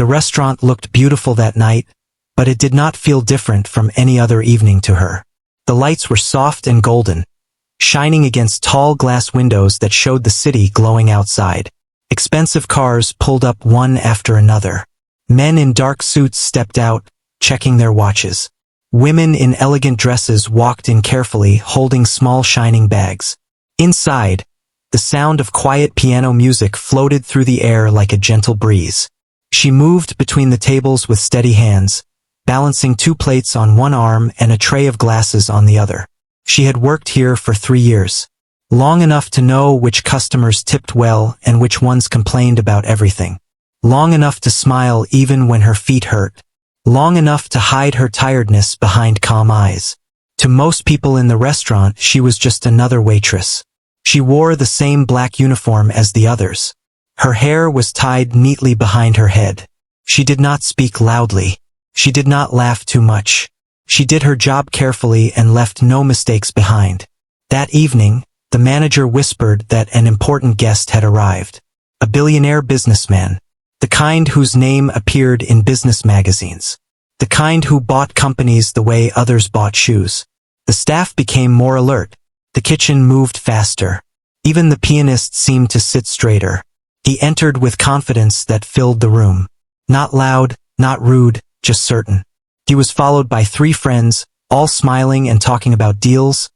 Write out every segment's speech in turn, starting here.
The restaurant looked beautiful that night, but it did not feel different from any other evening to her. The lights were soft and golden, shining against tall glass windows that showed the city glowing outside. Expensive cars pulled up one after another. Men in dark suits stepped out, checking their watches. Women in elegant dresses walked in carefully, holding small shining bags. Inside, the sound of quiet piano music floated through the air like a gentle breeze. She moved between the tables with steady hands, balancing 2 plates on one arm and a tray of glasses on the other. She had worked here for 3 years, long enough to know which customers tipped well and which ones complained about everything. Long enough to smile even when her feet hurt. Long enough to hide her tiredness behind calm eyes. To most people in the restaurant, she was just another waitress. She wore the same black uniform as the others. Her hair was tied neatly behind her head. She did not speak loudly. She did not laugh too much. She did her job carefully and left no mistakes behind. That evening, the manager whispered that an important guest had arrived. A billionaire businessman. The kind whose name appeared in business magazines. The kind who bought companies the way others bought shoes. The staff became more alert. The kitchen moved faster. Even the pianist seemed to sit straighter. He entered with confidence that filled the room. Not loud, not rude, just certain. He was followed by 3 friends, all smiling and talking about deals,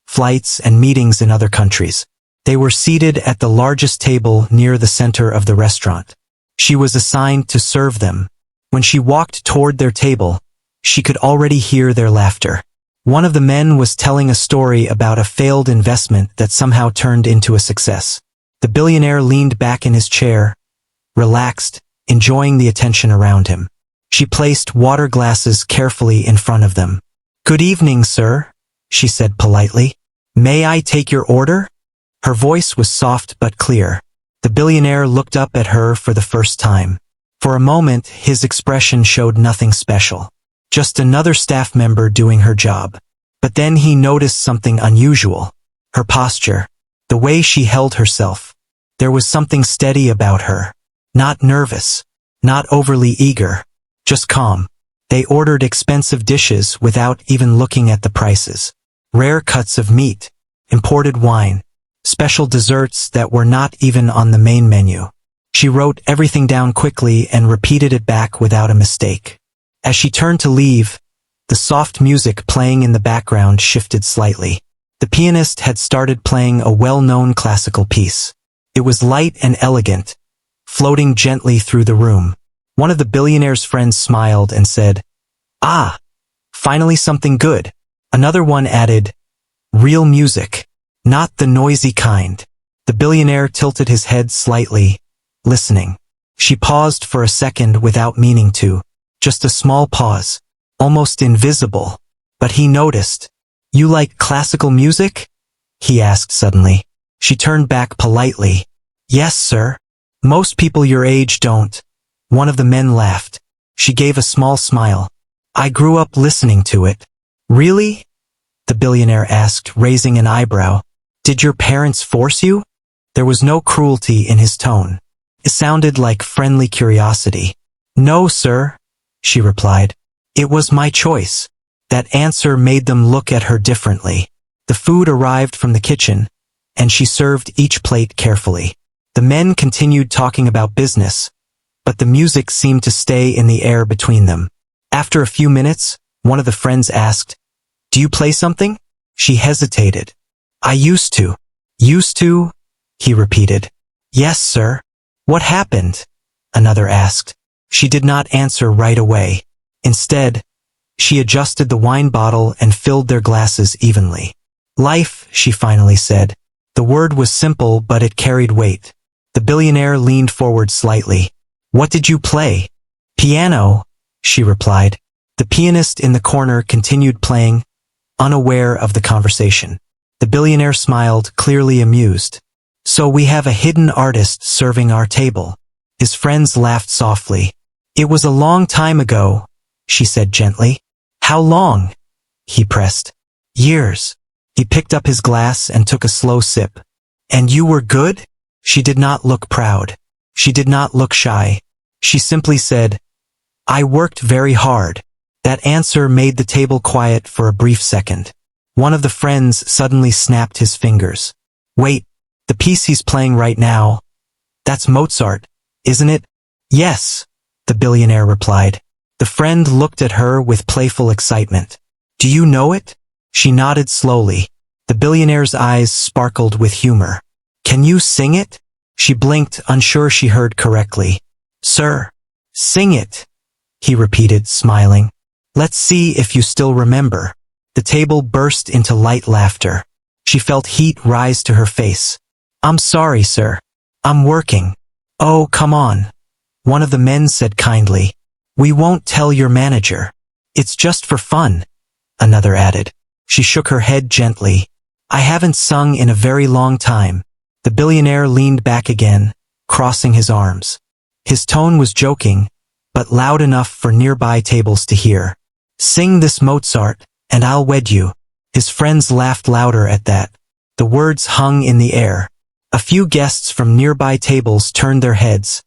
flights, and meetings in other countries. They were seated at the largest table near the center of the restaurant. She was assigned to serve them. When she walked toward their table, she could already hear their laughter. One of the men was telling a story about a failed investment that somehow turned into a success. The billionaire leaned back in his chair, relaxed, enjoying the attention around him. She placed water glasses carefully in front of them. "Good evening, sir," she said politely. "May I take your order?" Her voice was soft but clear. The billionaire looked up at her for the first time. For a moment, his expression showed nothing special. Just another staff member doing her job. But then he noticed something unusual. Her posture. The way she held herself. There was something steady about her. Not nervous. Not overly eager. Just calm. They ordered expensive dishes without even looking at the prices. Rare cuts of meat. Imported wine. Special desserts that were not even on the main menu. She wrote everything down quickly and repeated it back without a mistake. As she turned to leave, the soft music playing in the background shifted slightly. The pianist had started playing a well-known classical piece. It was light and elegant, floating gently through the room. One of the billionaire's friends smiled and said, "Ah, finally something good." Another one added, "Real music, not the noisy kind." The billionaire tilted his head slightly, listening. She paused for a second without meaning to. Just a small pause, almost invisible. But he noticed. "You like classical music?" he asked suddenly. She turned back politely. "Yes, sir. Most people your age don't." One of the men laughed. She gave a small smile. "I grew up listening to it." "Really?" the billionaire asked, raising an eyebrow. "Did your parents force you?" There was no cruelty in his tone. It sounded like friendly curiosity. "No, sir," she replied. "It was my choice." That answer made them look at her differently. The food arrived from the kitchen, and she served each plate carefully. The men continued talking about business, but the music seemed to stay in the air between them. After a few minutes, one of the friends asked, "Do you play something?" She hesitated. "I used to." "Used to?" he repeated. "Yes, sir." "What happened?" another asked. She did not answer right away. Instead, she adjusted the wine bottle and filled their glasses evenly. "Life," she finally said. The word was simple, but it carried weight. The billionaire leaned forward slightly. "What did you play?" "Piano," she replied. The pianist in the corner continued playing, unaware of the conversation. The billionaire smiled, clearly amused. "So we have a hidden artist serving our table." His friends laughed softly. "It was a long time ago," she said gently. "How long?" he pressed. "Years." He picked up his glass and took a slow sip. "And you were good?" She did not look proud. She did not look shy. She simply said, "I worked very hard." That answer made the table quiet for a brief second. One of the friends suddenly snapped his fingers. "Wait, the piece he's playing right now, that's Mozart, isn't it?" "Yes," the billionaire replied. The friend looked at her with playful excitement. "Do you know it?" She nodded slowly. The billionaire's eyes sparkled with humor. "Can you sing it?" She blinked, unsure she heard correctly. "Sir, sing it," he repeated, smiling. "Let's see if you still remember." The table burst into light laughter. She felt heat rise to her face. "I'm sorry, sir. I'm working." "Oh, come on," one of the men said kindly. "We won't tell your manager. It's just for fun," another added. She shook her head gently. "I haven't sung in a very long time." The billionaire leaned back again, crossing his arms. His tone was joking, but loud enough for nearby tables to hear. "Sing this Mozart, and I'll wed you." His friends laughed louder at that. The words hung in the air. A few guests from nearby tables turned their heads,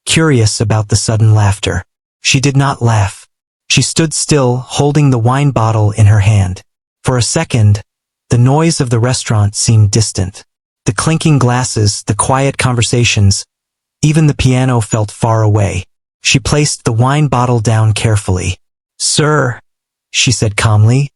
curious about the sudden laughter. She did not laugh. She stood still, holding the wine bottle in her hand. For a second, the noise of the restaurant seemed distant. The clinking glasses, the quiet conversations, even the piano felt far away. She placed the wine bottle down carefully. "Sir," she said calmly,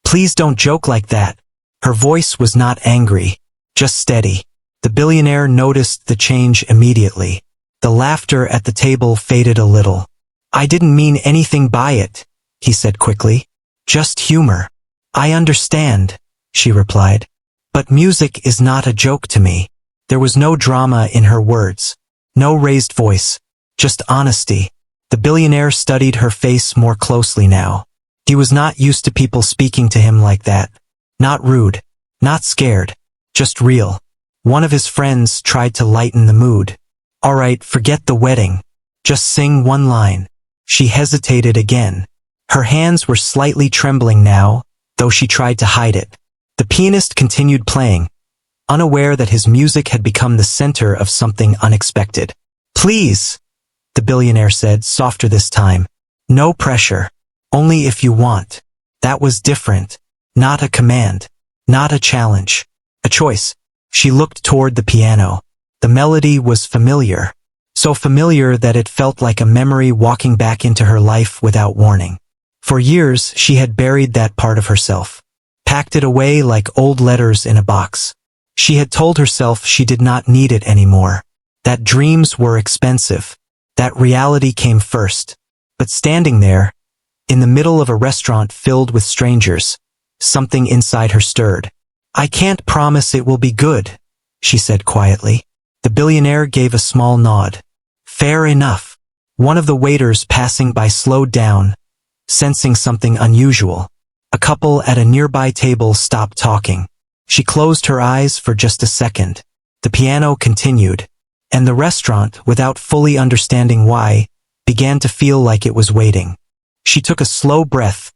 "please don't joke like that." Her voice was not angry, just steady. The billionaire noticed the change immediately. The laughter at the table faded a little. "I didn't mean anything by it," he said quickly. "Just humor." "I understand," she replied. "But music is not a joke to me." There was no drama in her words, no raised voice, just honesty. The billionaire studied her face more closely now. He was not used to people speaking to him like that. Not rude, not scared, just real. One of his friends tried to lighten the mood. "All right, forget the wedding. Just sing one line." She hesitated again. Her hands were slightly trembling now, though she tried to hide it. The pianist continued playing, unaware that his music had become the center of something unexpected. "Please," the billionaire said, softer this time. "No pressure. Only if you want." That was different. Not a command. Not a challenge. A choice. She looked toward the piano. The melody was familiar. So familiar that it felt like a memory walking back into her life without warning. For years, she had buried that part of herself, packed it away like old letters in a box. She had told herself she did not need it anymore, that dreams were expensive, that reality came first. But standing there, in the middle of a restaurant filled with strangers, something inside her stirred. "I can't promise it will be good," she said quietly. The billionaire gave a small nod. "Fair enough." One of the waiters passing by slowed down, sensing something unusual. A couple at a nearby table stopped talking. She closed her eyes for just a second. The piano continued, and the restaurant, without fully understanding why, began to feel like it was waiting. She took a slow breath,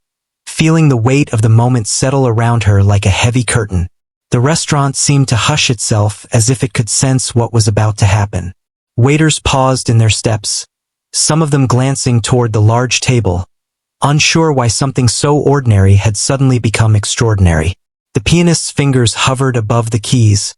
feeling the weight of the moment settle around her like a heavy curtain. The restaurant seemed to hush itself as if it could sense what was about to happen. Waiters paused in their steps, some of them glancing toward the large table, unsure why something so ordinary had suddenly become extraordinary. The pianist's fingers hovered above the keys,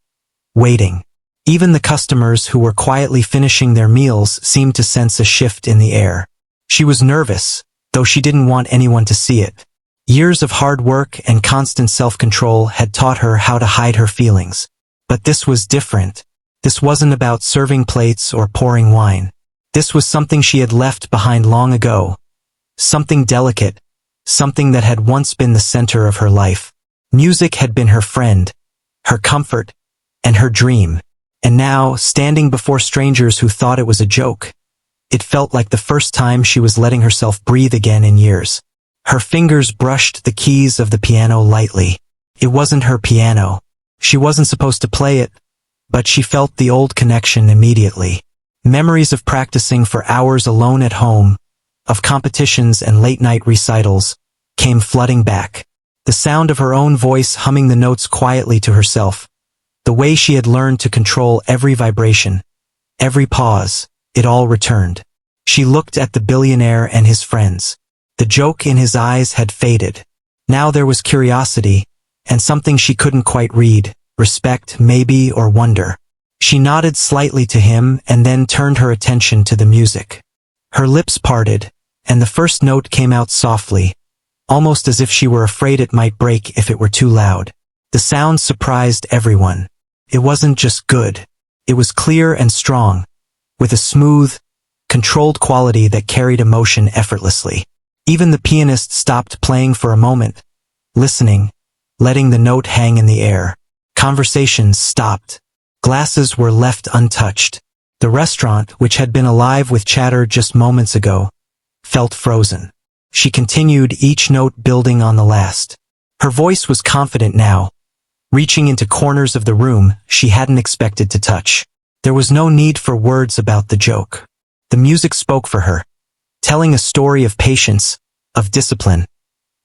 waiting. Even the customers who were quietly finishing their meals seemed to sense a shift in the air. She was nervous, though she didn't want anyone to see it. Years of hard work and constant self-control had taught her how to hide her feelings. But this was different. This wasn't about serving plates or pouring wine. This was something she had left behind long ago. Something delicate, something that had once been the center of her life. Music had been her friend, her comfort, and her dream. And now, standing before strangers who thought it was a joke, it felt like the first time she was letting herself breathe again in years. Her fingers brushed the keys of the piano lightly. It wasn't her piano. She wasn't supposed to play it, but she felt the old connection immediately. Memories of practicing for hours alone at home, of competitions and late-night recitals, came flooding back. The sound of her own voice humming the notes quietly to herself, the way she had learned to control every vibration, every pause, it all returned. She looked at the billionaire and his friends. The joke in his eyes had faded. Now there was curiosity, and something she couldn't quite read, respect, maybe, or wonder. She nodded slightly to him and then turned her attention to the music. Her lips parted, and the first note came out softly, almost as if she were afraid it might break if it were too loud. The sound surprised everyone. It wasn't just good. It was clear and strong, with a smooth, controlled quality that carried emotion effortlessly. Even the pianist stopped playing for a moment, listening, letting the note hang in the air. Conversations stopped. Glasses were left untouched. The restaurant, which had been alive with chatter just moments ago, felt frozen. She continued, each note building on the last. Her voice was confident now, reaching into corners of the room she hadn't expected to touch. There was no need for words about the joke. The music spoke for her, telling a story of patience, of discipline,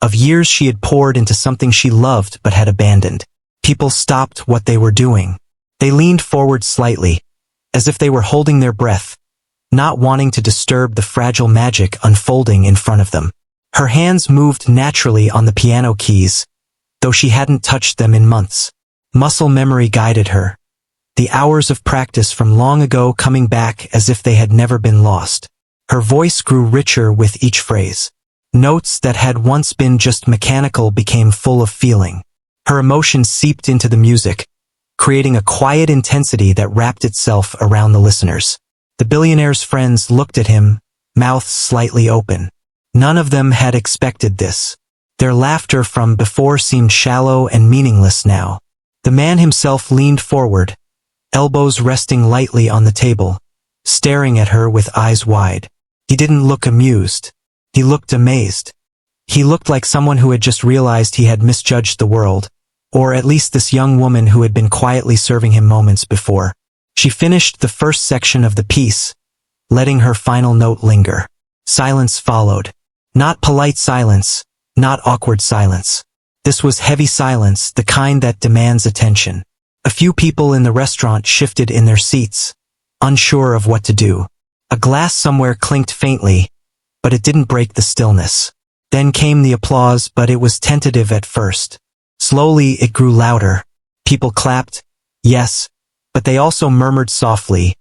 of years she had poured into something she loved but had abandoned. People stopped what they were doing. They leaned forward slightly, as if they were holding their breath, not wanting to disturb the fragile magic unfolding in front of them. Her hands moved naturally on the piano keys, though she hadn't touched them in months. Muscle memory guided her, the hours of practice from long ago coming back as if they had never been lost. Her voice grew richer with each phrase. Notes that had once been just mechanical became full of feeling. Her emotion seeped into the music, creating a quiet intensity that wrapped itself around the listeners. The billionaire's friends looked at him, mouths slightly open. None of them had expected this. Their laughter from before seemed shallow and meaningless now. The man himself leaned forward, elbows resting lightly on the table, staring at her with eyes wide. He didn't look amused. He looked amazed. He looked like someone who had just realized he had misjudged the world, or at least this young woman who had been quietly serving him moments before. She finished the first section of the piece, letting her final note linger. Silence followed. Not polite silence, not awkward silence. This was heavy silence, the kind that demands attention. A few people in the restaurant shifted in their seats, unsure of what to do. A glass somewhere clinked faintly, but it didn't break the stillness. Then came the applause, but it was tentative at first. Slowly it grew louder. People clapped, yes, but they also murmured softly,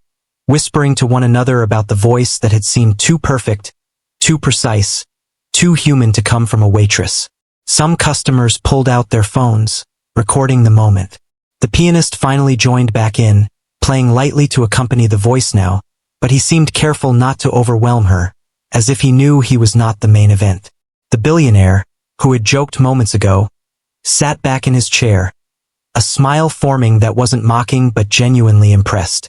whispering to one another about the voice that had seemed too perfect, too precise, too human to come from a waitress. Some customers pulled out their phones, recording the moment. The pianist finally joined back in, playing lightly to accompany the voice now, but he seemed careful not to overwhelm her, as if he knew he was not the main event. The billionaire, who had joked moments ago, sat back in his chair, a smile forming that wasn't mocking but genuinely impressed.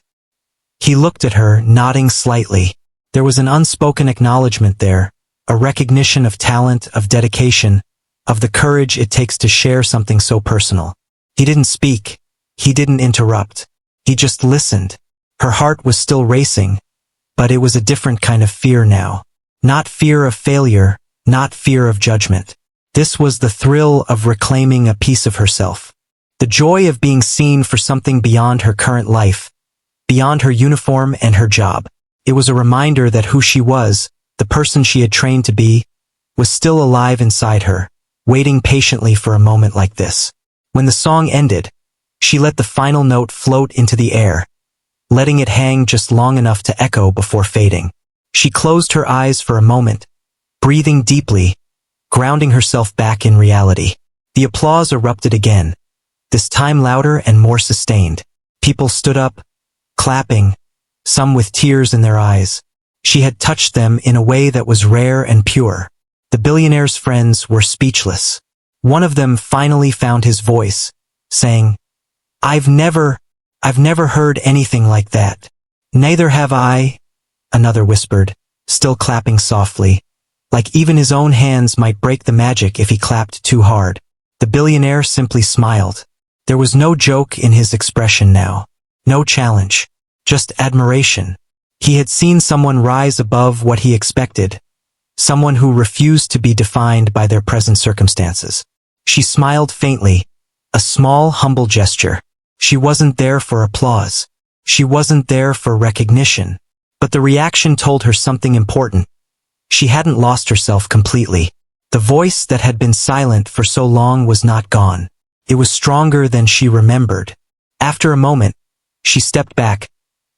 He looked at her, nodding slightly. There was an unspoken acknowledgement there, a recognition of talent, of dedication, of the courage it takes to share something so personal. He didn't speak. He didn't interrupt. He just listened. Her heart was still racing, but it was a different kind of fear now. Not fear of failure, not fear of judgment. This was the thrill of reclaiming a piece of herself. The joy of being seen for something beyond her current life, beyond her uniform and her job. It was a reminder that who she was, the person she had trained to be, was still alive inside her, waiting patiently for a moment like this. When the song ended, she let the final note float into the air, letting it hang just long enough to echo before fading. She closed her eyes for a moment, breathing deeply, grounding herself back in reality. The applause erupted again, this time louder and more sustained. People stood up, clapping, some with tears in their eyes. She had touched them in a way that was rare and pure. The billionaire's friends were speechless. One of them finally found his voice, saying, I've never heard anything like that." "Neither have I," another whispered, still clapping softly, like even his own hands might break the magic if he clapped too hard. The billionaire simply smiled. There was no joke in his expression now, no challenge, just admiration. He had seen someone rise above what he expected, someone who refused to be defined by their present circumstances. She smiled faintly, a small, humble gesture. She wasn't there for applause. She wasn't there for recognition. But the reaction told her something important. She hadn't lost herself completely. The voice that had been silent for so long was not gone. It was stronger than she remembered. After a moment, she stepped back,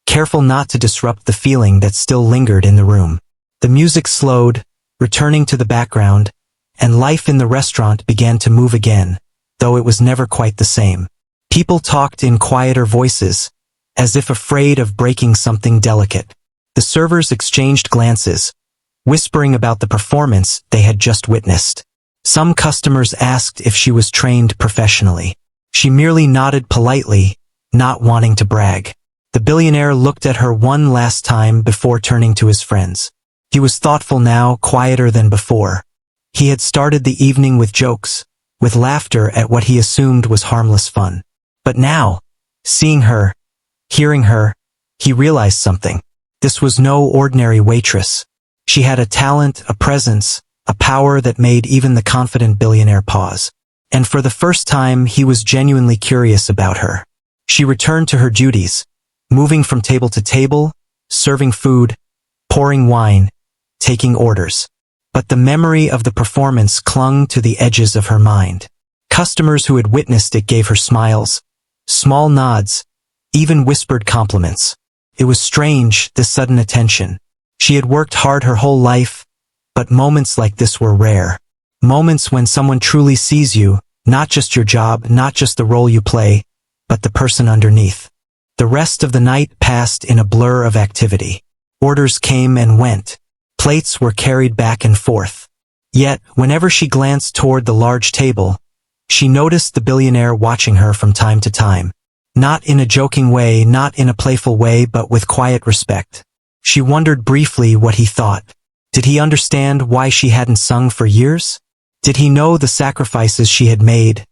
careful not to disrupt the feeling that still lingered in the room. The music slowed, returning to the background, and life in the restaurant began to move again, though it was never quite the same. People talked in quieter voices, as if afraid of breaking something delicate. The servers exchanged glances, whispering about the performance they had just witnessed. Some customers asked if she was trained professionally. She merely nodded politely, not wanting to brag. The billionaire looked at her one last time before turning to his friends. He was thoughtful now, quieter than before. He had started the evening with jokes, with laughter at what he assumed was harmless fun. But now, seeing her, hearing her, he realized something. This was no ordinary waitress. She had a talent, a presence, a power that made even the confident billionaire pause. And for the first time, he was genuinely curious about her. She returned to her duties, moving from table to table, serving food, pouring wine, taking orders. But the memory of the performance clung to the edges of her mind. Customers who had witnessed it gave her smiles, small nods, even whispered compliments. It was strange, this sudden attention. She had worked hard her whole life, but moments like this were rare. Moments when someone truly sees you, not just your job, not just the role you play, but the person underneath. The rest of the night passed in a blur of activity. Orders came and went. Plates were carried back and forth. Yet, whenever she glanced toward the large table, she noticed the billionaire watching her from time to time. Not in a joking way, not in a playful way, but with quiet respect. She wondered briefly what he thought. Did he understand why she hadn't sung for years? Did he know the sacrifices she had made,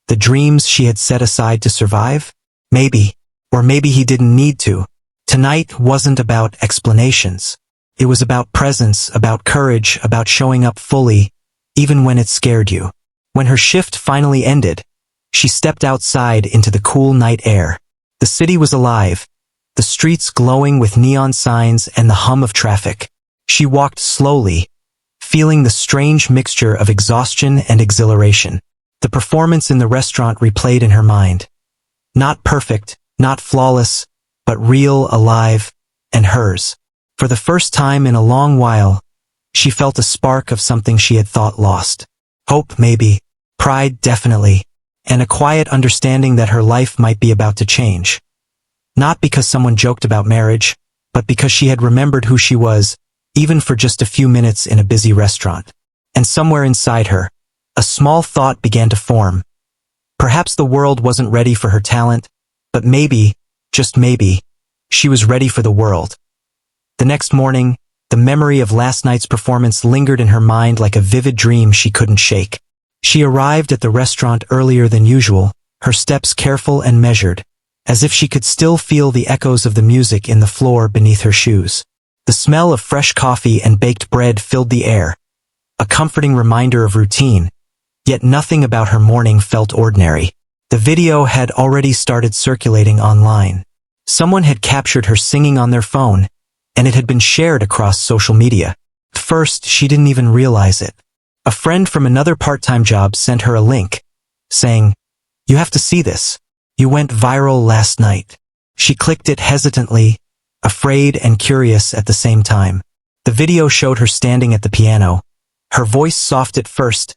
the dreams she had set aside to survive? Maybe. Or maybe he didn't need to. Tonight wasn't about explanations. It was about presence, about courage, about showing up fully, even when it scared you. When her shift finally ended, she stepped outside into the cool night air. The city was alive, the streets glowing with neon signs and the hum of traffic. She walked slowly, feeling the strange mixture of exhaustion and exhilaration. The performance in the restaurant replayed in her mind. Not perfect, not flawless, but real, alive, and hers. For the first time in a long while, she felt a spark of something she had thought lost. Hope, maybe. Pride, definitely. And a quiet understanding that her life might be about to change. Not because someone joked about marriage, but because she had remembered who she was, even for just a few minutes in a busy restaurant. And somewhere inside her, a small thought began to form. Perhaps the world wasn't ready for her talent, but maybe, just maybe, she was ready for the world. The next morning, the memory of last night's performance lingered in her mind like a vivid dream she couldn't shake. She arrived at the restaurant earlier than usual, her steps careful and measured, as if she could still feel the echoes of the music in the floor beneath her shoes. The smell of fresh coffee and baked bread filled the air, a comforting reminder of routine, yet nothing about her morning felt ordinary. The video had already started circulating online. Someone had captured her singing on their phone, and it had been shared across social media. At first, she didn't even realize it. A friend from another part-time job sent her a link, saying, "You have to see this. You went viral last night." She clicked it hesitantly, afraid and curious at the same time. The video showed her standing at the piano, her voice soft at first,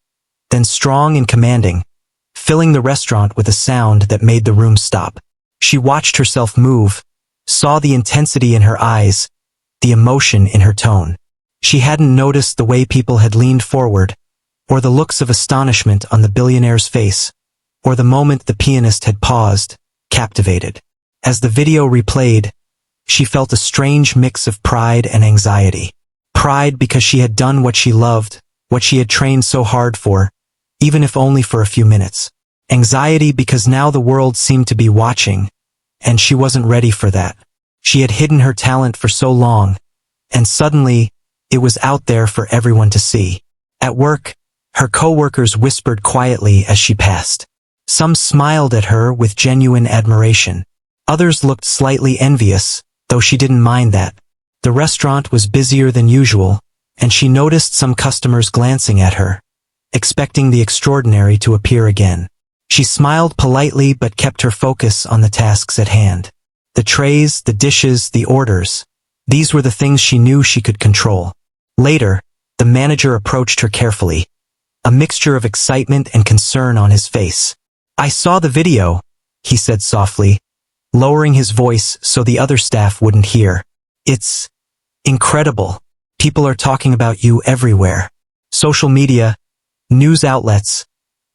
then strong and commanding, filling the restaurant with a sound that made the room stop. She watched herself move, saw the intensity in her eyes, the emotion in her tone. She hadn't noticed the way people had leaned forward, or the looks of astonishment on the billionaire's face, or the moment the pianist had paused, captivated. As the video replayed, she felt a strange mix of pride and anxiety. Pride because she had done what she loved, what she had trained so hard for, even if only for a few minutes. Anxiety because now the world seemed to be watching, and she wasn't ready for that. She had hidden her talent for so long, and suddenly, it was out there for everyone to see. At work, her coworkers whispered quietly as she passed. Some smiled at her with genuine admiration. Others looked slightly envious, though she didn't mind that. The restaurant was busier than usual, and she noticed some customers glancing at her, expecting the extraordinary to appear again. She smiled politely but kept her focus on the tasks at hand. The trays, the dishes, the orders. These were the things she knew she could control. Later, the manager approached her carefully, a mixture of excitement and concern on his face. "I saw the video," he said softly, lowering his voice so the other staff wouldn't hear. "It's incredible. People are talking about you everywhere. Social media, news outlets.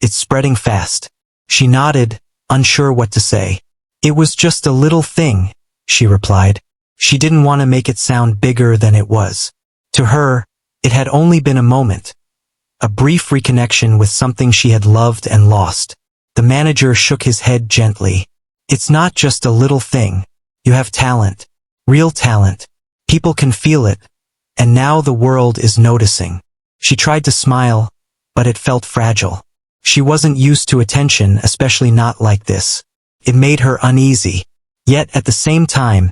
It's spreading fast." She nodded, unsure what to say. "It was just a little thing," she replied. She didn't want to make it sound bigger than it was. To her, it had only been a moment, a brief reconnection with something she had loved and lost. The manager shook his head gently. "It's not just a little thing. You have talent. Real talent. People can feel it. And now the world is noticing." She tried to smile, but it felt fragile. She wasn't used to attention, especially not like this. It made her uneasy. Yet at the same time,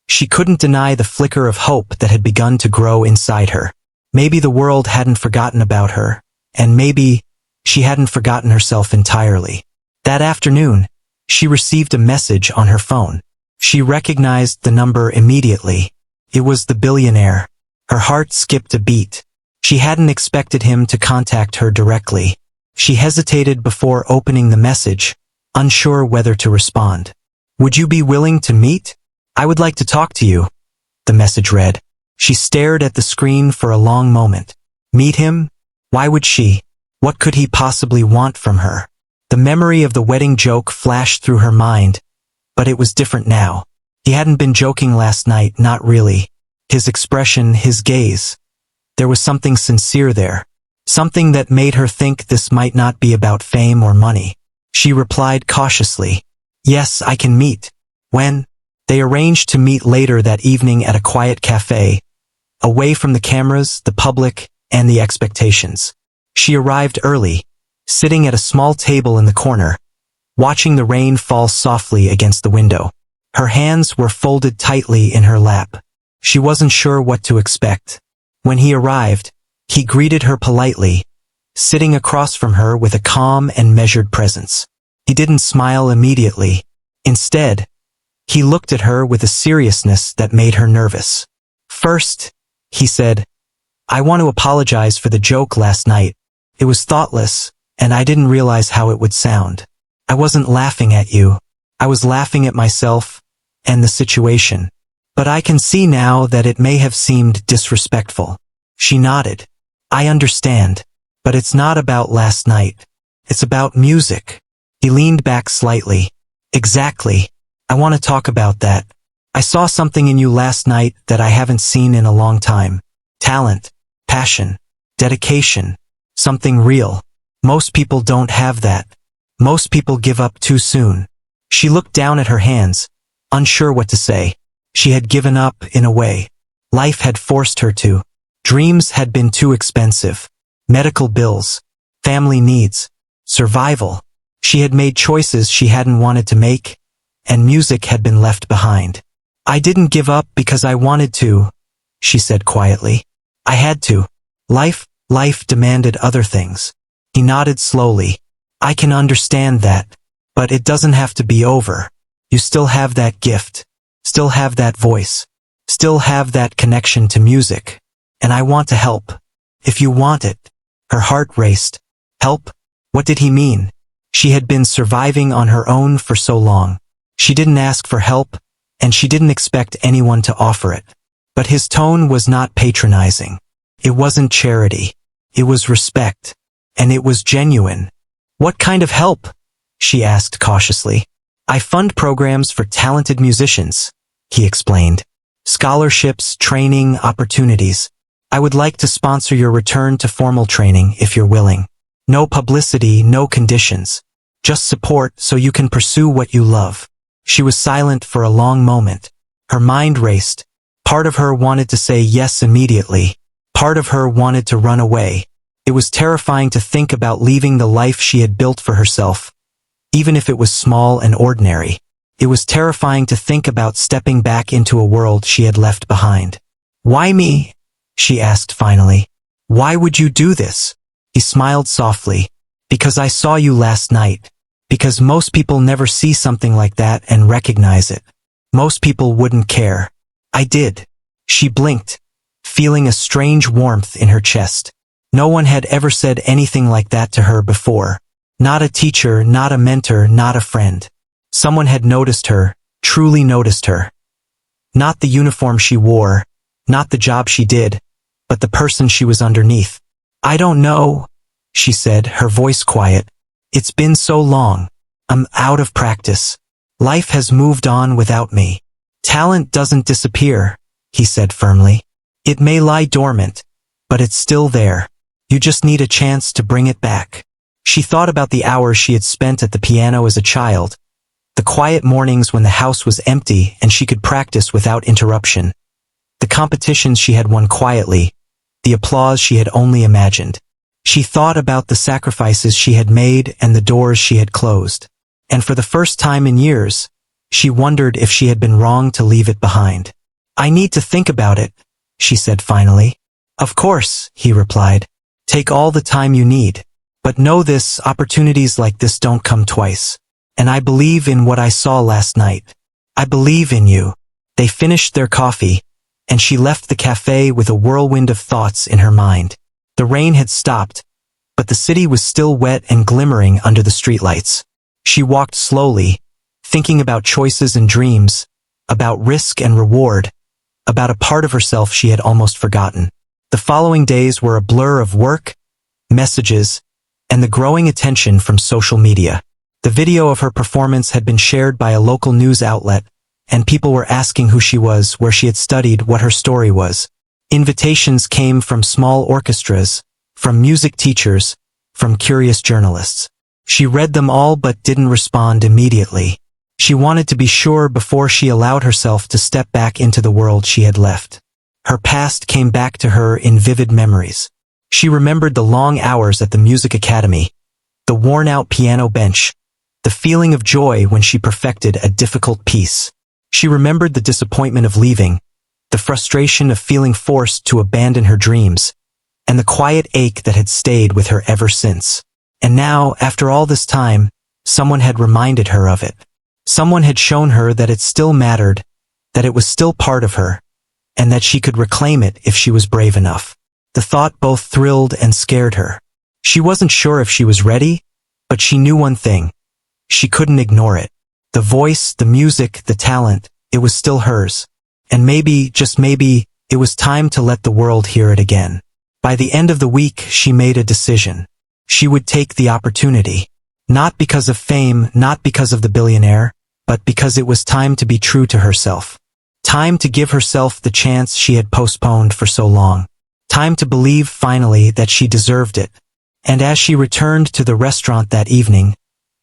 she couldn't deny the flicker of hope that had begun to grow inside her. Maybe the world hadn't forgotten about her, and maybe she hadn't forgotten herself entirely. That afternoon, she received a message on her phone. She recognized the number immediately. It was the billionaire. Her heart skipped a beat. She hadn't expected him to contact her directly. She hesitated before opening the message, unsure whether to respond. "Would you be willing to meet? I would like to talk to you," the message read. She stared at the screen for a long moment. Meet him? Why would she? What could he possibly want from her? The memory of the wedding joke flashed through her mind, but it was different now. He hadn't been joking last night, not really. His expression, his gaze. There was something sincere there. Something that made her think this might not be about fame or money. She replied cautiously, "Yes, I can meet." When? They arranged to meet later that evening at a quiet cafe, away from the cameras, the public, and the expectations. She arrived early, sitting at a small table in the corner, watching the rain fall softly against the window. Her hands were folded tightly in her lap. She wasn't sure what to expect. When he arrived, he greeted her politely, sitting across from her with a calm and measured presence. He didn't smile immediately. Instead, he looked at her with a seriousness that made her nervous. "First," he said, "I want to apologize for the joke last night. It was thoughtless, and I didn't realize how it would sound. I wasn't laughing at you. I was laughing at myself and the situation. But I can see now that it may have seemed disrespectful." She nodded. "I understand. But it's not about last night. It's about music." He leaned back slightly. "Exactly. I want to talk about that. I saw something in you last night that I haven't seen in a long time. Talent, passion, dedication, something real. Most people don't have that. Most people give up too soon." She looked down at her hands, unsure what to say. She had given up in a way. Life had forced her to. Dreams had been too expensive. Medical bills, family needs, survival. She had made choices she hadn't wanted to make, and music had been left behind. "I didn't give up because I wanted to," she said quietly. "I had to. Life demanded other things." He nodded slowly. "I can understand that, but it doesn't have to be over. You still have that gift, still have that voice, still have that connection to music. And I want to help. If you want it." Her heart raced. Help? What did he mean? She had been surviving on her own for so long. She didn't ask for help, and she didn't expect anyone to offer it. But his tone was not patronizing. It wasn't charity. It was respect. And it was genuine. "What kind of help?" she asked cautiously. "I fund programs for talented musicians," he explained. "Scholarships, training, opportunities. I would like to sponsor your return to formal training if you're willing. No publicity, no conditions. Just support so you can pursue what you love." She was silent for a long moment. Her mind raced. Part of her wanted to say yes immediately. Part of her wanted to run away. It was terrifying to think about leaving the life she had built for herself, even if it was small and ordinary. It was terrifying to think about stepping back into a world she had left behind. "Why me?" she asked finally. "Why would you do this?" He smiled softly. "Because I saw you last night. Because most people never see something like that and recognize it. Most people wouldn't care. I did." She blinked, feeling a strange warmth in her chest. No one had ever said anything like that to her before. Not a teacher, not a mentor, not a friend. Someone had noticed her, truly noticed her. Not the uniform she wore, not the job she did, but the person she was underneath. "I don't know," she said, her voice quiet. "It's been so long. I'm out of practice. Life has moved on without me." "Talent doesn't disappear," he said firmly. "It may lie dormant, but it's still there. You just need a chance to bring it back." She thought about the hours she had spent at the piano as a child, the quiet mornings when the house was empty and she could practice without interruption, the competitions she had won quietly, the applause she had only imagined. She thought about the sacrifices she had made and the doors she had closed. And for the first time in years, she wondered if she had been wrong to leave it behind. "I need to think about it," she said finally. "Of course," he replied. "Take all the time you need. But know this, opportunities like this don't come twice. And I believe in what I saw last night. I believe in you." They finished their coffee, and she left the cafe with a whirlwind of thoughts in her mind. The rain had stopped, but the city was still wet and glimmering under the streetlights. She walked slowly, thinking about choices and dreams, about risk and reward, about a part of herself she had almost forgotten. The following days were a blur of work, messages, and the growing attention from social media. The video of her performance had been shared by a local news outlet, and people were asking who she was, where she had studied, what her story was. Invitations came from small orchestras, from music teachers, from curious journalists. She read them all but didn't respond immediately. She wanted to be sure before she allowed herself to step back into the world she had left. Her past came back to her in vivid memories. She remembered the long hours at the music academy, the worn-out piano bench, the feeling of joy when she perfected a difficult piece. She remembered the disappointment of leaving, the frustration of feeling forced to abandon her dreams, and the quiet ache that had stayed with her ever since. And now, after all this time, someone had reminded her of it. Someone had shown her that it still mattered, that it was still part of her, and that she could reclaim it if she was brave enough. The thought both thrilled and scared her. She wasn't sure if she was ready, but she knew one thing. She couldn't ignore it. The voice, the music, the talent, it was still hers. And maybe, just maybe, it was time to let the world hear it again. By the end of the week, she made a decision. She would take the opportunity. Not because of fame, not because of the billionaire, but because it was time to be true to herself. Time to give herself the chance she had postponed for so long. Time to believe finally that she deserved it. And as she returned to the restaurant that evening,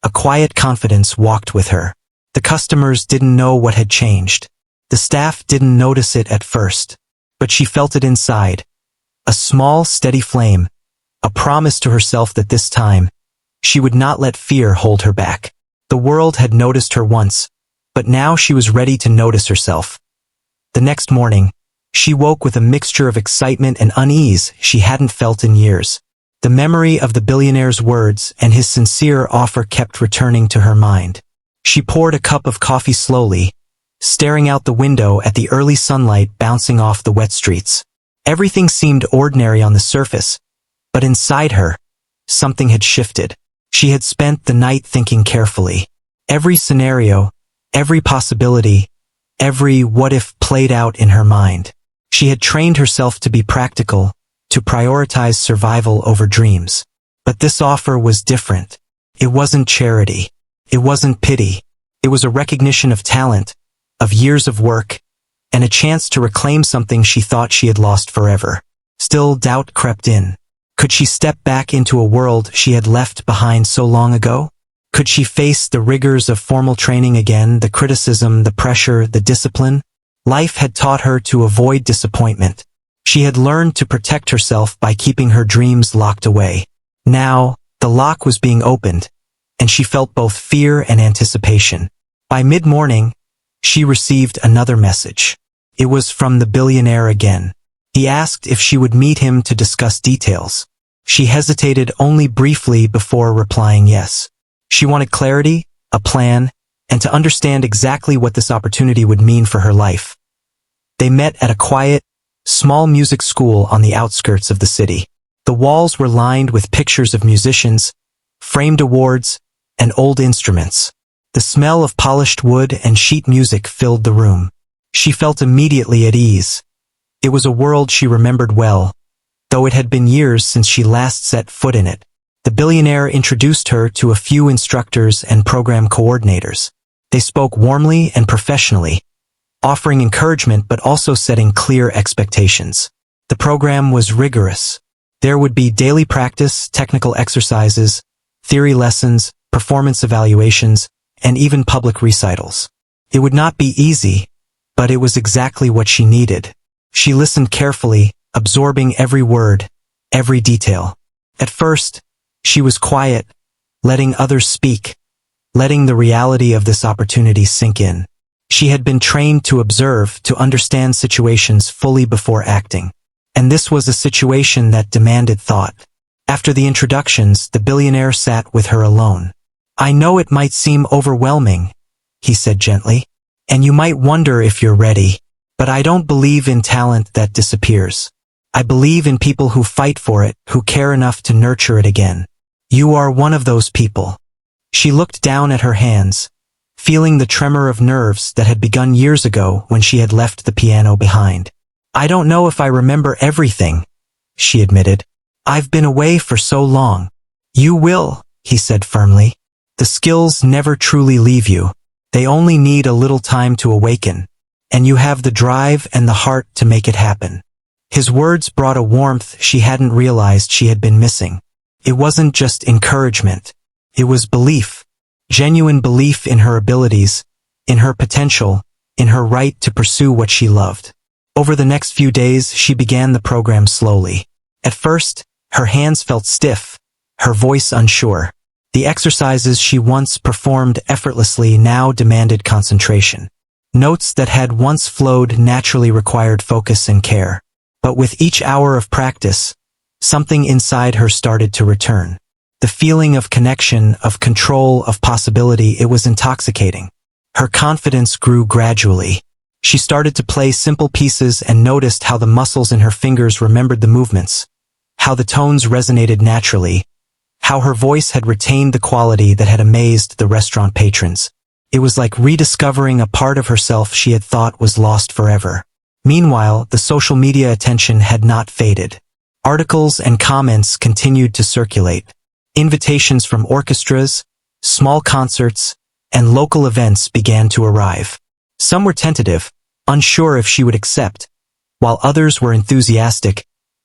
a quiet confidence walked with her. The customers didn't know what had changed. The staff didn't notice it at first, but she felt it inside. A small, steady flame, a promise to herself that this time, she would not let fear hold her back. The world had noticed her once, but now she was ready to notice herself. The next morning, she woke with a mixture of excitement and unease she hadn't felt in years. The memory of the billionaire's words and his sincere offer kept returning to her mind. She poured a cup of coffee slowly, staring out the window at the early sunlight bouncing off the wet streets. Everything seemed ordinary on the surface, but inside her, something had shifted. She had spent the night thinking carefully. Every scenario, every possibility, every what-if played out in her mind. She had trained herself to be practical, to prioritize survival over dreams. But this offer was different. It wasn't charity. It wasn't pity. It was a recognition of talent, of years of work, and a chance to reclaim something she thought she had lost forever. Still, doubt crept in. Could she step back into a world she had left behind so long ago? Could she face the rigors of formal training again, the criticism, the pressure, the discipline? Life had taught her to avoid disappointment. She had learned to protect herself by keeping her dreams locked away. Now, the lock was being opened, and she felt both fear and anticipation. By mid-morning, she received another message. It was from the billionaire again. He asked if she would meet him to discuss details. She hesitated only briefly before replying yes. She wanted clarity, a plan, and to understand exactly what this opportunity would mean for her life. They met at a quiet, small music school on the outskirts of the city. The walls were lined with pictures of musicians, framed awards, and old instruments. The smell of polished wood and sheet music filled the room. She felt immediately at ease. It was a world she remembered well, though it had been years since she last set foot in it. The billionaire introduced her to a few instructors and program coordinators. They spoke warmly and professionally, offering encouragement but also setting clear expectations. The program was rigorous. There would be daily practice, technical exercises, theory lessons, performance evaluations, and even public recitals. It would not be easy, but it was exactly what she needed. She listened carefully, absorbing every word, every detail. At first, she was quiet, letting others speak, letting the reality of this opportunity sink in. She had been trained to observe, to understand situations fully before acting. And this was a situation that demanded thought. After the introductions, the billionaire sat with her alone. "I know it might seem overwhelming," he said gently, "and you might wonder if you're ready. But I don't believe in talent that disappears. I believe in people who fight for it, who care enough to nurture it again. You are one of those people." She looked down at her hands, feeling the tremor of nerves that had begun years ago when she had left the piano behind. "I don't know if I remember everything," she admitted. "I've been away for so long." "You will," he said firmly. "The skills never truly leave you. They only need a little time to awaken. And you have the drive and the heart to make it happen." His words brought a warmth she hadn't realized she had been missing. It wasn't just encouragement. It was belief. Genuine belief in her abilities, in her potential, in her right to pursue what she loved. Over the next few days, she began the program slowly. At first, her hands felt stiff, her voice unsure. The exercises she once performed effortlessly now demanded concentration. Notes that had once flowed naturally required focus and care. But with each hour of practice, something inside her started to return. The feeling of connection, of control, of possibility, it was intoxicating. Her confidence grew gradually. She started to play simple pieces and noticed how the muscles in her fingers remembered the movements, how the tones resonated naturally, how her voice had retained the quality that had amazed the restaurant patrons. It was like rediscovering a part of herself she had thought was lost forever. Meanwhile, the social media attention had not faded. Articles and comments continued to circulate. Invitations from orchestras, small concerts, and local events began to arrive. Some were tentative, unsure if she would accept, while others were enthusiastic,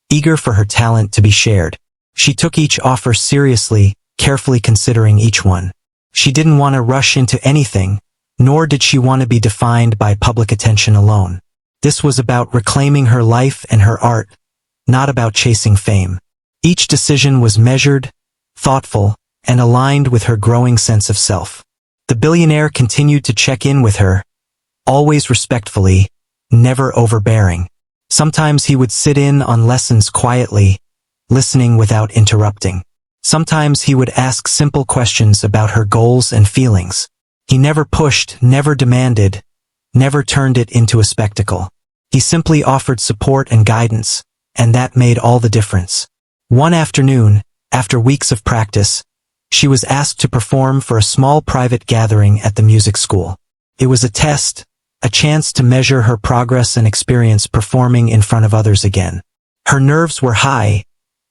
eager for her talent to be shared. She took each offer seriously, carefully considering each one. She didn't want to rush into anything, nor did she want to be defined by public attention alone. This was about reclaiming her life and her art, not about chasing fame. Each decision was measured, thoughtful, and aligned with her growing sense of self. The billionaire continued to check in with her, always respectfully, never overbearing. Sometimes he would sit in on lessons quietly, listening without interrupting. Sometimes he would ask simple questions about her goals and feelings. He never pushed, never demanded, never turned it into a spectacle. He simply offered support and guidance, and that made all the difference. One afternoon, after weeks of practice, she was asked to perform for a small private gathering at the music school. It was a test, a chance to measure her progress and experience performing in front of others again. Her nerves were high,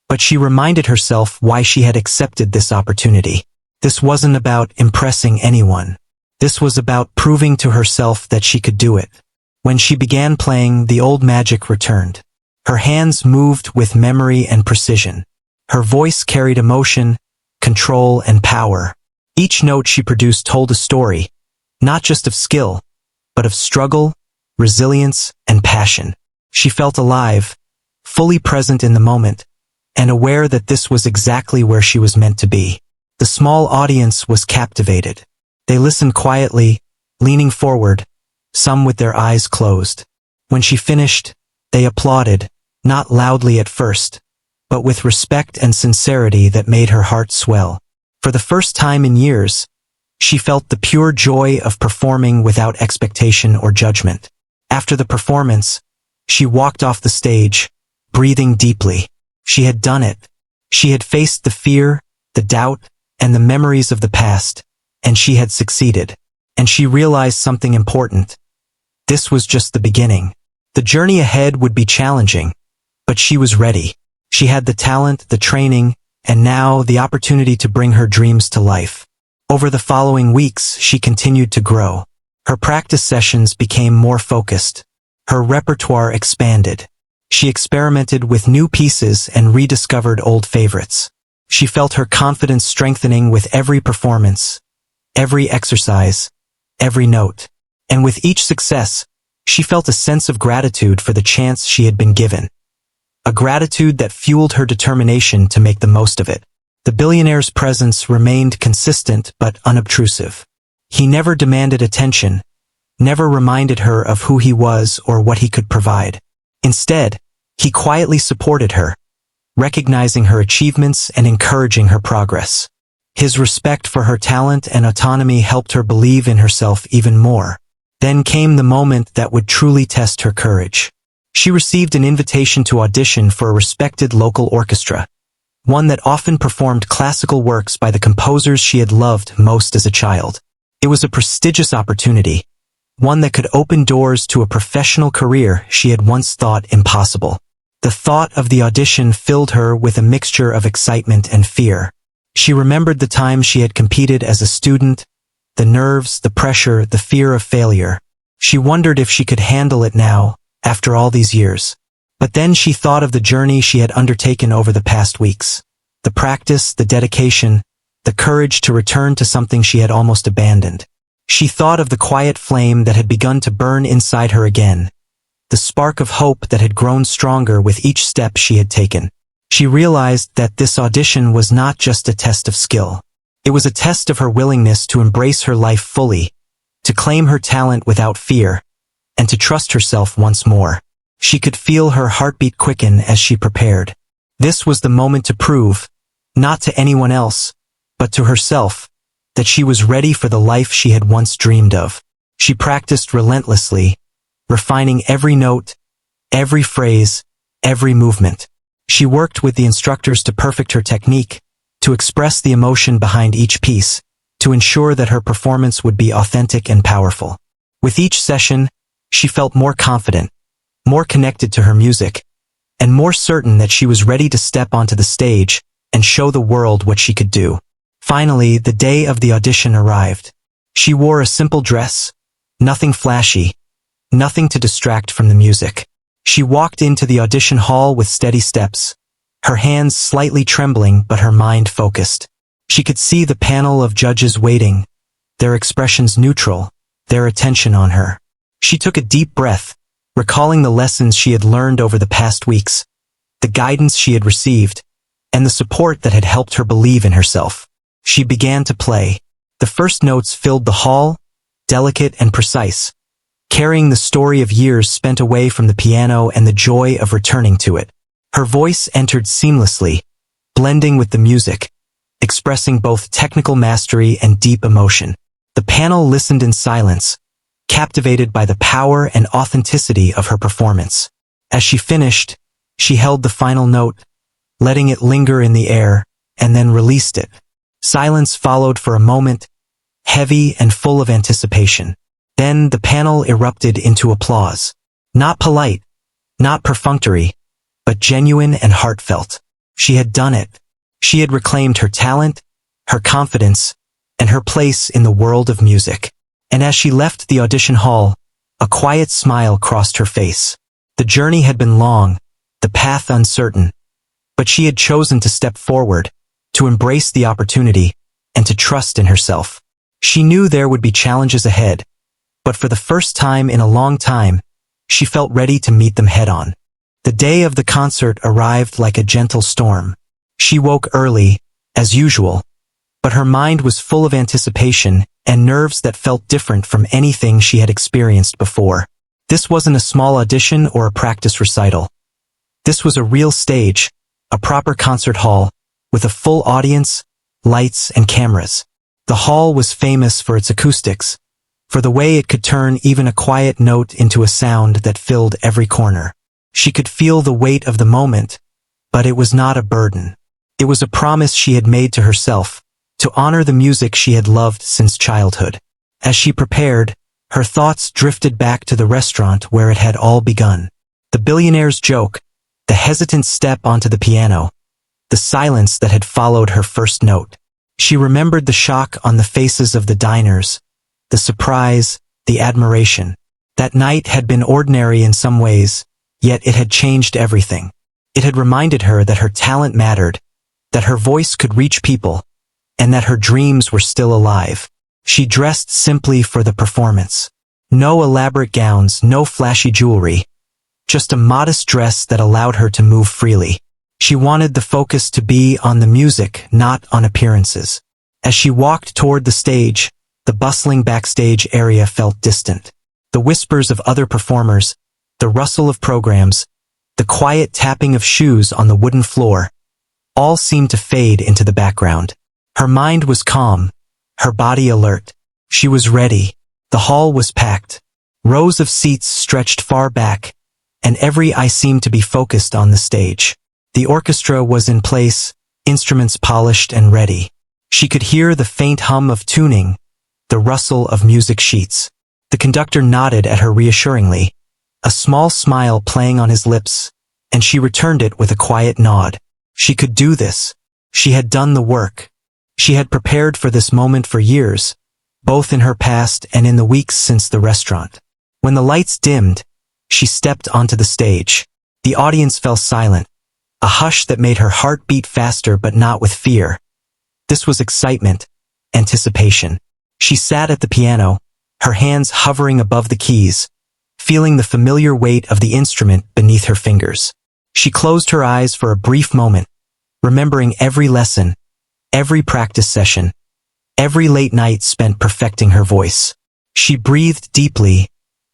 but she reminded herself why she had accepted this opportunity. This wasn't about impressing anyone. This was about proving to herself that she could do it. When she began playing, the old magic returned. Her hands moved with memory and precision. Her voice carried emotion, control, and power. Each note she produced told a story, not just of skill, but of struggle, resilience, and passion. She felt alive, fully present in the moment, and aware that this was exactly where she was meant to be. The small audience was captivated. They listened quietly, leaning forward, some with their eyes closed. When she finished, they applauded, not loudly at first, but with respect and sincerity that made her heart swell. For the first time in years, she felt the pure joy of performing without expectation or judgment. After the performance, she walked off the stage, breathing deeply. She had done it. She had faced the fear, the doubt, and the memories of the past, and she had succeeded. And she realized something important. This was just the beginning. The journey ahead would be challenging, but she was ready. She had the talent, the training, and now the opportunity to bring her dreams to life. Over the following weeks, she continued to grow. Her practice sessions became more focused. Her repertoire expanded. She experimented with new pieces and rediscovered old favorites. She felt her confidence strengthening with every performance, every exercise, every note. And with each success, she felt a sense of gratitude for the chance she had been given. A gratitude that fueled her determination to make the most of it. The billionaire's presence remained consistent but unobtrusive. He never demanded attention, never reminded her of who he was or what he could provide. Instead, he quietly supported her, recognizing her achievements and encouraging her progress. His respect for her talent and autonomy helped her believe in herself even more. Then came the moment that would truly test her courage. She received an invitation to audition for a respected local orchestra, one that often performed classical works by the composers she had loved most as a child. It was a prestigious opportunity, one that could open doors to a professional career she had once thought impossible. The thought of the audition filled her with a mixture of excitement and fear. She remembered the time she had competed as a student, the nerves, the pressure, the fear of failure. She wondered if she could handle it now, after all these years. But then she thought of the journey she had undertaken over the past weeks. The practice, the dedication, the courage to return to something she had almost abandoned. She thought of the quiet flame that had begun to burn inside her again, the spark of hope that had grown stronger with each step she had taken. She realized that this audition was not just a test of skill. It was a test of her willingness to embrace her life fully, to claim her talent without fear, and to trust herself once more. She could feel her heartbeat quicken as she prepared. This was the moment to prove, not to anyone else, but to herself, that she was ready for the life she had once dreamed of. She practiced relentlessly, refining every note, every phrase, every movement. She worked with the instructors to perfect her technique, to express the emotion behind each piece, to ensure that her performance would be authentic and powerful. With each session, she felt more confident, more connected to her music, and more certain that she was ready to step onto the stage and show the world what she could do. Finally, the day of the audition arrived. She wore a simple dress, nothing flashy, nothing to distract from the music. She walked into the audition hall with steady steps, her hands slightly trembling but her mind focused. She could see the panel of judges waiting, their expressions neutral, their attention on her. She took a deep breath, recalling the lessons she had learned over the past weeks, the guidance she had received, and the support that had helped her believe in herself. She began to play. The first notes filled the hall, delicate and precise, carrying the story of years spent away from the piano and the joy of returning to it. Her voice entered seamlessly, blending with the music, expressing both technical mastery and deep emotion. The panel listened in silence, captivated by the power and authenticity of her performance. As she finished, she held the final note, letting it linger in the air, and then released it. Silence followed for a moment, heavy and full of anticipation. Then the panel erupted into applause. Not polite, not perfunctory, but genuine and heartfelt. She had done it. She had reclaimed her talent, her confidence, and her place in the world of music. And as she left the audition hall, a quiet smile crossed her face. The journey had been long, the path uncertain, but she had chosen to step forward, to embrace the opportunity, and to trust in herself. She knew there would be challenges ahead, but for the first time in a long time, she felt ready to meet them head-on. The day of the concert arrived like a gentle storm. She woke early, as usual, but her mind was full of anticipation and nerves that felt different from anything she had experienced before. This wasn't a small audition or a practice recital. This was a real stage, a proper concert hall, with a full audience, lights, and cameras. The hall was famous for its acoustics, for the way it could turn even a quiet note into a sound that filled every corner. She could feel the weight of the moment, but it was not a burden. It was a promise she had made to herself, to honor the music she had loved since childhood. As she prepared, her thoughts drifted back to the restaurant where it had all begun. The billionaire's joke, the hesitant step onto the piano, the silence that had followed her first note. She remembered the shock on the faces of the diners, the surprise, the admiration. That night had been ordinary in some ways, yet it had changed everything. It had reminded her that her talent mattered, that her voice could reach people, and that her dreams were still alive. She dressed simply for the performance. No elaborate gowns, no flashy jewelry, just a modest dress that allowed her to move freely. She wanted the focus to be on the music, not on appearances. As she walked toward the stage, the bustling backstage area felt distant. The whispers of other performers, the rustle of programs, the quiet tapping of shoes on the wooden floor, all seemed to fade into the background. Her mind was calm, her body alert. She was ready. The hall was packed. Rows of seats stretched far back, and every eye seemed to be focused on the stage. The orchestra was in place, instruments polished and ready. She could hear the faint hum of tuning, the rustle of music sheets. The conductor nodded at her reassuringly, a small smile playing on his lips, and she returned it with a quiet nod. She could do this. She had done the work. She had prepared for this moment for years, both in her past and in the weeks since the restaurant. When the lights dimmed, she stepped onto the stage. The audience fell silent, a hush that made her heart beat faster but not with fear. This was excitement, anticipation. She sat at the piano, her hands hovering above the keys, feeling the familiar weight of the instrument beneath her fingers. She closed her eyes for a brief moment, remembering every lesson, every practice session, every late night spent perfecting her voice. She breathed deeply,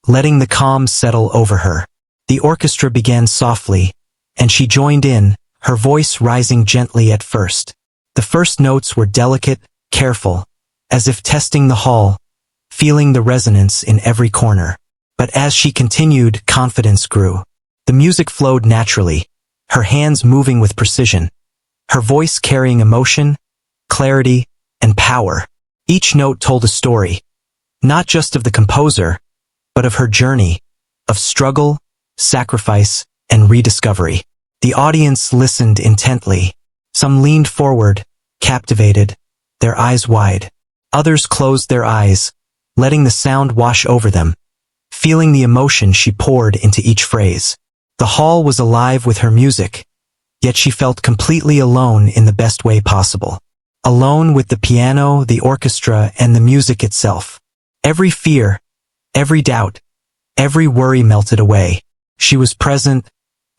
letting the calm settle over her. The orchestra began softly, and she joined in, her voice rising gently at first. The first notes were delicate, careful, as if testing the hall, feeling the resonance in every corner. But as she continued, confidence grew. The music flowed naturally, her hands moving with precision, her voice carrying emotion, clarity, and power. Each note told a story, not just of the composer, but of her journey, of struggle, sacrifice, and rediscovery. The audience listened intently. Some leaned forward, captivated, their eyes wide. Others closed their eyes, letting the sound wash over them, feeling the emotion she poured into each phrase. The hall was alive with her music, yet she felt completely alone in the best way possible. Alone with the piano, the orchestra, and the music itself. Every fear, every doubt, every worry melted away. She was present,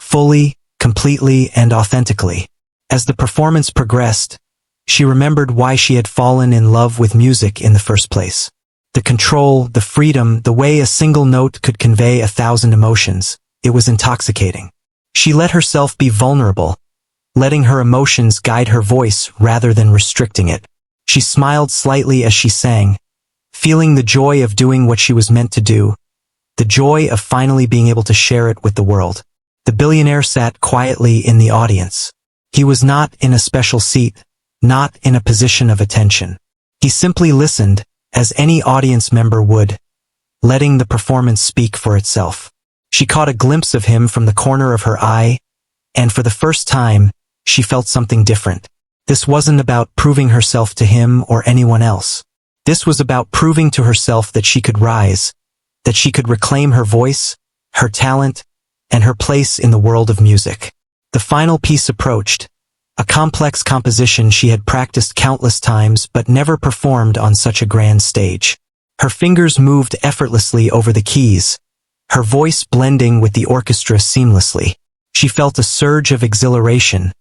fully, completely, and authentically. As the performance progressed, she remembered why she had fallen in love with music in the first place. The control, the freedom, the way a single note could convey 1,000 emotions. It was intoxicating. She let herself be vulnerable, letting her emotions guide her voice rather than restricting it. She smiled slightly as she sang, feeling the joy of doing what she was meant to do, the joy of finally being able to share it with the world. The billionaire sat quietly in the audience. He was not in a special seat, not in a position of attention. He simply listened, as any audience member would, letting the performance speak for itself. She caught a glimpse of him from the corner of her eye, and for the first time, she felt something different. This wasn't about proving herself to him or anyone else. This was about proving to herself that she could rise, that she could reclaim her voice, her talent, and her place in the world of music. The final piece approached, a complex composition she had practiced countless times but never performed on such a grand stage. Her fingers moved effortlessly over the keys, her voice blending with the orchestra seamlessly. She felt a surge of exhilaration,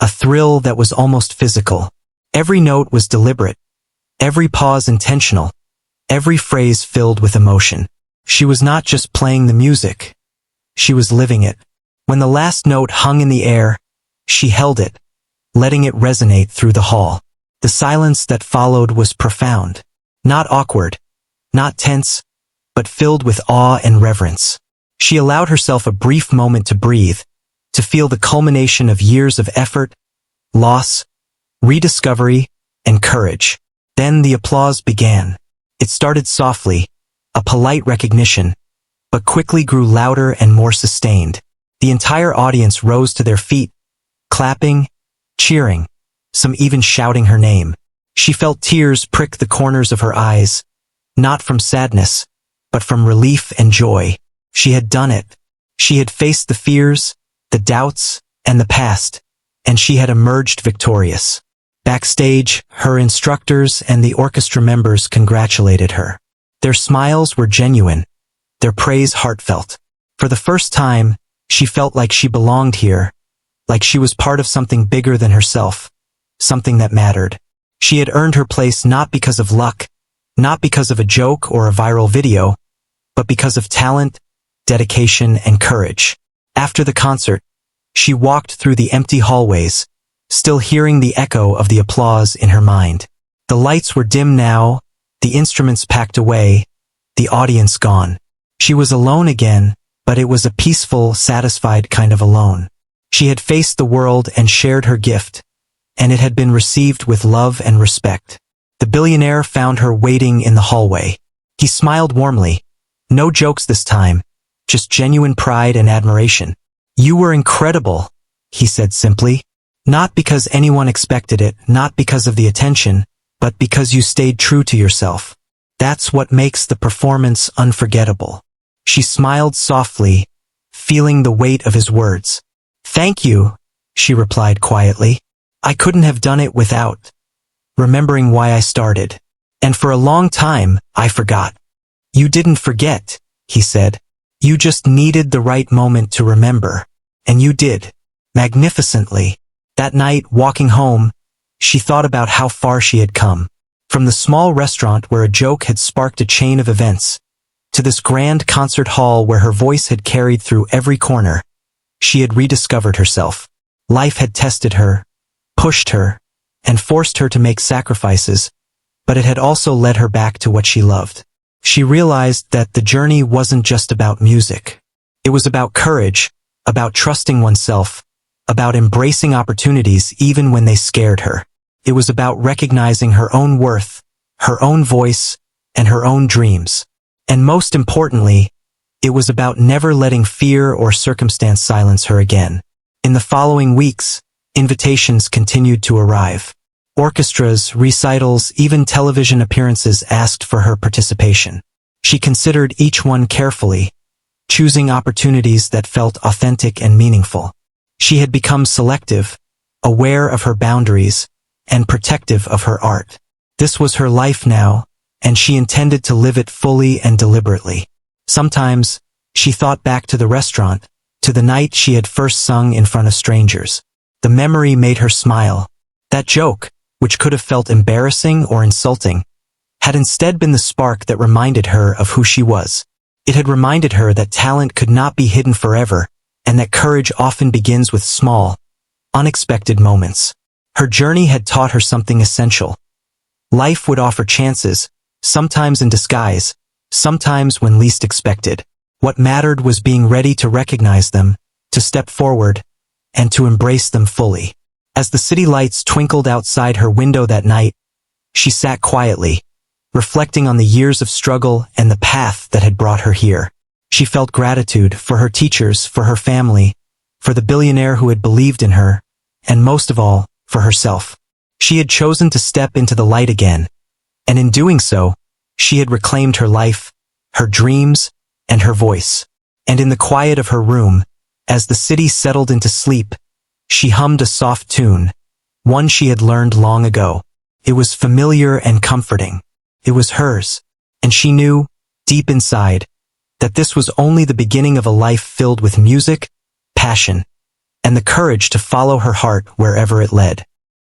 a thrill that was almost physical. Every note was deliberate, every pause intentional, every phrase filled with emotion. She was not just playing the music. She was living it. When the last note hung in the air, she held it, letting it resonate through the hall. The silence that followed was profound. Not awkward, not tense, but filled with awe and reverence. She allowed herself a brief moment to breathe, to feel the culmination of years of effort, loss, rediscovery, and courage. Then the applause began. It started softly, a polite recognition, but quickly grew louder and more sustained. The entire audience rose to their feet, clapping, cheering, some even shouting her name. She felt tears prick the corners of her eyes, not from sadness, but from relief and joy. She had done it. She had faced the fears, the doubts, and the past, and she had emerged victorious. Backstage, her instructors and the orchestra members congratulated her. Their smiles were genuine, their praise heartfelt. For the first time, she felt like she belonged here, like she was part of something bigger than herself, something that mattered. She had earned her place not because of luck, not because of a joke or a viral video, but because of talent, dedication, and courage. After the concert, she walked through the empty hallways, still hearing the echo of the applause in her mind. The lights were dim now, the instruments packed away, the audience gone. She was alone again, but it was a peaceful, satisfied kind of alone. She had faced the world and shared her gift, and it had been received with love and respect. The billionaire found her waiting in the hallway. He smiled warmly. No jokes this time, just genuine pride and admiration. "You were incredible," he said simply. "Not because anyone expected it, not because of the attention, but because you stayed true to yourself. That's what makes the performance unforgettable." She smiled softly, feeling the weight of his words. "Thank you," she replied quietly. "I couldn't have done it without remembering why I started. And for a long time, I forgot." "You didn't forget," he said. "You just needed the right moment to remember. And you did. Magnificently." That night, walking home, she thought about how far she had come. From the small restaurant where a joke had sparked a chain of events, to this grand concert hall where her voice had carried through every corner, she had rediscovered herself. Life had tested her, pushed her, and forced her to make sacrifices, but it had also led her back to what she loved. She realized that the journey wasn't just about music. It was about courage, about trusting oneself, about embracing opportunities even when they scared her. It was about recognizing her own worth, her own voice, and her own dreams. And most importantly, it was about never letting fear or circumstance silence her again. In the following weeks, invitations continued to arrive. Orchestras, recitals, even television appearances asked for her participation. She considered each one carefully, choosing opportunities that felt authentic and meaningful. She had become selective, aware of her boundaries, and protective of her art. This was her life now, and she intended to live it fully and deliberately. Sometimes, she thought back to the restaurant, to the night she had first sung in front of strangers. The memory made her smile. That joke, which could have felt embarrassing or insulting, had instead been the spark that reminded her of who she was. It had reminded her that talent could not be hidden forever, and that courage often begins with small, unexpected moments. Her journey had taught her something essential. Life would offer chances, sometimes in disguise, sometimes when least expected. What mattered was being ready to recognize them, to step forward, and to embrace them fully. As the city lights twinkled outside her window that night, she sat quietly, reflecting on the years of struggle and the path that had brought her here. She felt gratitude for her teachers, for her family, for the billionaire who had believed in her, and most of all, for herself. She had chosen to step into the light again, and in doing so, she had reclaimed her life, her dreams, and her voice. And in the quiet of her room, as the city settled into sleep, she hummed a soft tune, one she had learned long ago. It was familiar and comforting. It was hers, and she knew, deep inside, that this was only the beginning of a life filled with music, passion, and the courage to follow her heart wherever it led.